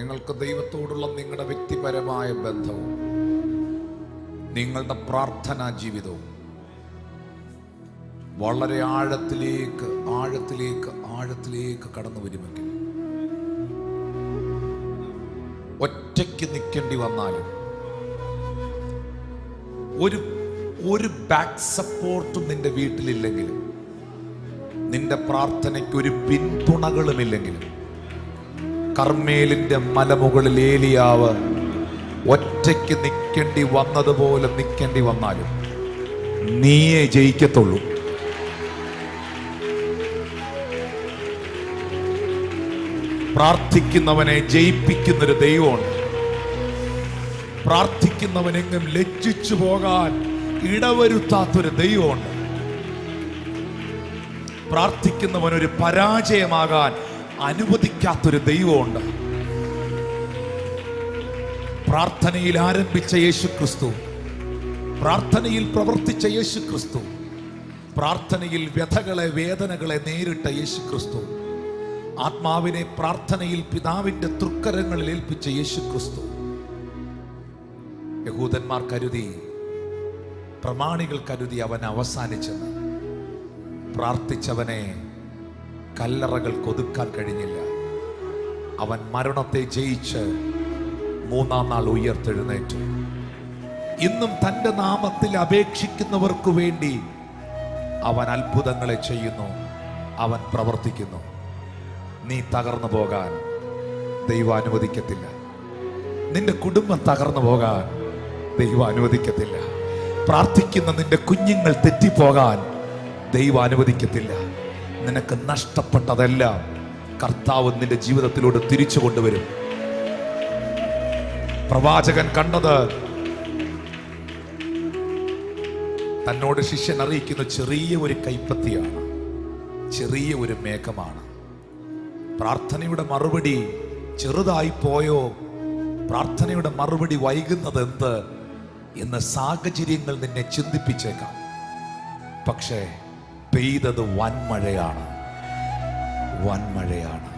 നിങ്ങൾക്ക് ദൈവത്തോടുള്ള നിങ്ങളുടെ വ്യക്തിപരമായ ബന്ധവും നിങ്ങളുടെ പ്രാർത്ഥനാ ജീവിതവും വളരെ ആഴത്തിലേക്ക് ആഴത്തിലേക്ക് ആഴത്തിലേക്ക് കടന്നു വരുമെങ്കിൽ, ഒറ്റയ്ക്ക് നിൽക്കേണ്ടി വന്നാലും ഒരു ബാക്ക് സപ്പോർട്ടും നിന്റെ വീട്ടിലില്ലെങ്കിലും, നിന്റെ പ്രാർത്ഥനയ്ക്ക് ഒരു പിന്തുണകളുമില്ലെങ്കിലും, കർമ്മേലിന്റെ മലമുകളിൽ ഏലിയാവ് ഒറ്റയ്ക്ക് നിൽക്കേണ്ടി വന്നതുപോലെ നിൽക്കേണ്ടി വന്നാലും നീയേ ജയിക്കത്തുള്ളൂ. പ്രാർത്ഥിക്കുന്നവനെ ജയിപ്പിക്കുന്നൊരു ദൈവമുണ്ട്. പ്രാർത്ഥിക്കുന്നവനെങ്ങും ലജ്ജിച്ചു പോകാൻ ഇടവരുത്താത്തൊരു ദൈവമുണ്ട്. പ്രാർത്ഥിക്കുന്നവനൊരു പരാജയമാകാൻ അനുവദിക്കാത്തൊരു ദൈവമുണ്ട്. പ്രാർത്ഥനയിൽ ആരംഭിച്ച യേശു ക്രിസ്തു, പ്രാർത്ഥനയിൽ പ്രവർത്തിച്ച യേശു ക്രിസ്തു, പ്രാർത്ഥനയിൽ വ്യഥകളെ വേദനകളെ നേരിട്ട യേശു ക്രിസ്തു, ആത്മാവിനെ പ്രാർത്ഥനയിൽ പിതാവിന്റെ തൃക്കരങ്ങളിൽ ഏൽപ്പിച്ച യേശു ക്രിസ്തു, യഹൂദന്മാർ കരുതി, പ്രമാണികൾ കരുതി അവൻ അവസാനിച്ചെന്ന്. പ്രാർത്ഥിച്ചവനെ കല്ലറകൾ കൊതുക്കാൻ കഴിഞ്ഞില്ല. അവൻ മരണത്തെ ജയിച്ച് മൂന്നാം നാൾ ഉയർത്തെഴുന്നേറ്റു. ഇന്നും തൻ്റെ നാമത്തിൽ അപേക്ഷിക്കുന്നവർക്ക് വേണ്ടി അവൻ അത്ഭുതങ്ങളെ ചെയ്യുന്നു, അവൻ പ്രവർത്തിക്കുന്നു. നീ തകർന്നു പോകാൻ ദൈവം അനുവദിക്കത്തില്ല. നിന്റെ കുടുംബം തകർന്നു പോകാൻ ദൈവം അനുവദിക്കത്തില്ല. പ്രാർത്ഥിക്കുന്ന നിന്റെ കുഞ്ഞുങ്ങൾ തെറ്റിപ്പോകാൻ ദൈവം അനുവദിക്കത്തില്ല. നിനക്ക് നഷ്ടപ്പെട്ടതെല്ലാം കർത്താവ് നിന്റെ ജീവിതത്തിലൂടെ തിരിച്ചു കൊണ്ടുവരും. പ്രവാചകൻ കണ്ടത് തന്നോട് ശിഷ്യൻ അറിയിക്കുന്ന ചെറിയ ഒരു കൈപ്പത്തിയാണ്, ചെറിയ ഒരു മേഘമാണ്. പ്രാർത്ഥനയുടെ മറുപടി ചെറുതായി പോയോ, പ്രാർത്ഥനയുടെ മറുപടി വൈകുന്നത് എന്ത് എന്ന് സാഹചര്യങ്ങൾ നിന്നെ ചിന്തിപ്പിച്ചേക്കാം. പക്ഷേ പെയ്തത് വൻമഴയാണ്, വൻമഴയാണ്.